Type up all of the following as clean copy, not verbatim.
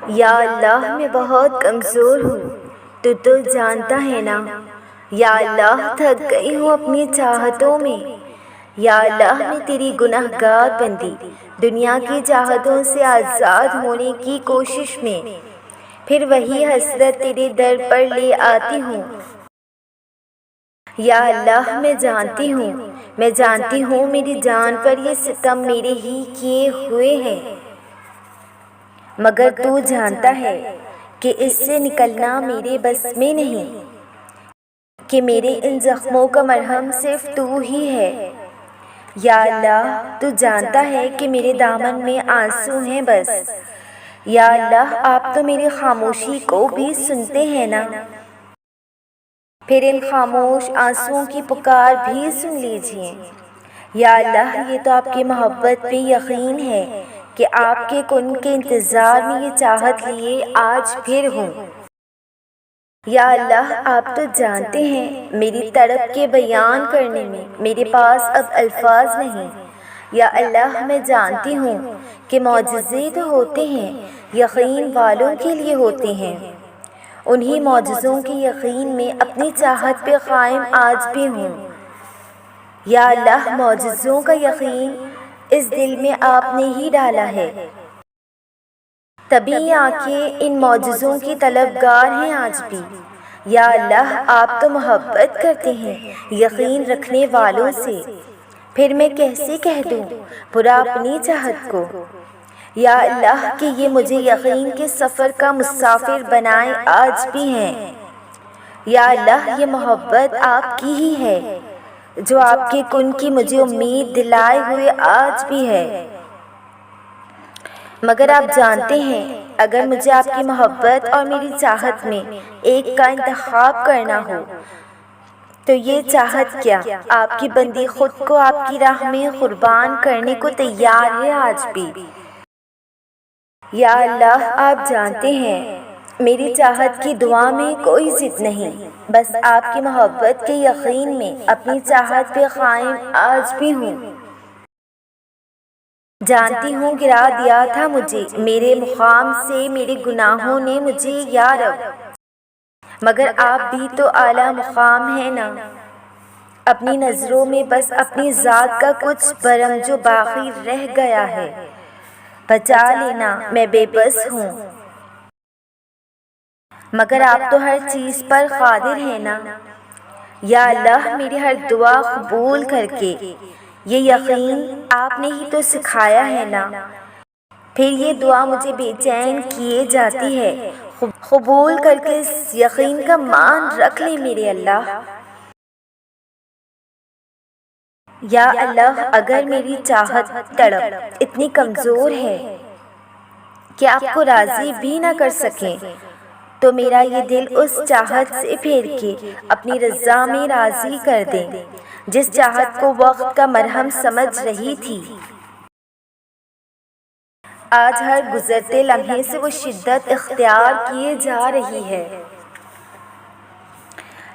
یا اللہ میں بہت کمزور ہوں، تو جانتا ہے نا۔ یا اللہ تھک گئی ہوں اپنی چاہتوں میں۔ یا اللہ میں تیری گناہ گار بندی دنیا کی چاہتوں سے آزاد ہونے کی کوشش میں پھر وہی حسرت تیرے در پر لے آتی ہوں۔ یا اللہ میں جانتی ہوں میری جان پر یہ ستم میرے ہی کیے ہوئے ہیں، مگر تو جانتا ہے کہ اس سے نکلنا میرے بس میں نہیں، کہ میرے ان زخموں کا مرہم صرف تو ہی ہے۔ یا اللہ تو جانتا ہے کہ میرے دامن میں آنسو ہیں بس۔ یا اللہ آپ تو میری خاموشی کو بھی سنتے ہیں نا، پھر ان خاموش آنسوؤں کی پکار بھی سن لیجئے۔ یا اللہ یہ تو آپ کی محبت پہ یقین ہے کہ آپ کے کن کے انتظار میں یہ چاہت لیے آج پھر ہوں۔ یا اللہ آپ تو جانتے ہیں میری تڑپ کے بیان کرنے میں میرے پاس اب الفاظ نہیں۔ یا اللہ میں جانتی ہوں کہ معجزے تو ہوتے ہیں، یقین والوں کے لیے ہوتے ہیں۔ انہی معجزوں کے یقین میں اپنی چاہت پہ قائم آج بھی ہوں۔ یا اللہ معجزوں کا یقین اس دل میں آپ نے ہی ڈالا ہے، تبھی آنکھیں ان معجزوں کی طلبگار ہیں آج بھی۔ یا اللہ آپ تو محبت کرتے ہیں یقین رکھنے والوں سے، پھر میں کیسے کہہ دوں برا اپنی چاہت کو۔ یا اللہ کہ یہ مجھے یقین کے سفر کا مسافر بنائے آج بھی ہیں۔ یا اللہ یہ محبت آپ کی ہی ہے جو آپ کے کن کی مجھے امید دلائے ہوئے آج بھی ہے، مگر آپ جانتے ہیں اگر مجھے آپ کی محبت اور میری چاہت میں ایک کا انتخاب کرنا ہو تو یہ چاہت کیا، آپ کی بندی خود کو آپ کی راہ میں قربان کرنے کو تیار ہے آج بھی۔ یا اللہ آپ جانتے ہیں میری چاہت کی دعا میں کوئی ضد نہیں، بس آپ کی محبت کے یقین میں اپنی چاہت پہ قائم آج بھی ہوں۔ جانتی ہوں گرا دیا تھا مجھے میرے مقام سے میرے گناہوں نے مجھے یا رب، مگر آپ بھی تو اعلیٰ مقام ہیں نا۔ اپنی نظروں میں بس اپنی ذات کا کچھ برم جو باقی رہ گیا ہے بچا لینا، میں بے بس ہوں، مگر آپ تو ہر چیز پر قادر ہیں نا۔ یا اللہ میری ہر دعا قبول کر کے یہ یقین آپ نے ہی تو سکھایا ہے نا، پھر یہ دعا مجھے بے چین کیے جاتی ہے، قبول کر کے اس یقین کا مان رکھ لے میرے اللہ۔ یا اللہ اگر میری چاہت تڑپ اتنی کمزور ہے کہ آپ کو راضی بھی نہ کر سکیں تو میرا یہ دل اس چاہت سے پھیر کے اپنی رضا میں راضی کر دیں جس چاہت کو وقت کا مرہم سمجھ رہی تھی۔ آج ہر گزرتے لمحے سے وہ شدت اختیار کیے جا رہی ہے۔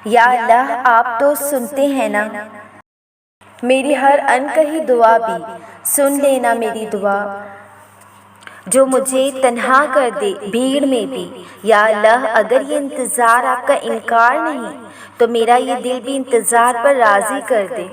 یا اللہ آپ تو سنتے ہیں نا میری ہر انکہی دعا بھی، سن لینا میری دعا جو مجھے تنہا کر دے بھیڑ میں بھی۔ یا اللہ اگر یہ انتظار آپ کا انکار نہیں تو میرا یہ دل بھی انتظار پر راضی کر دے۔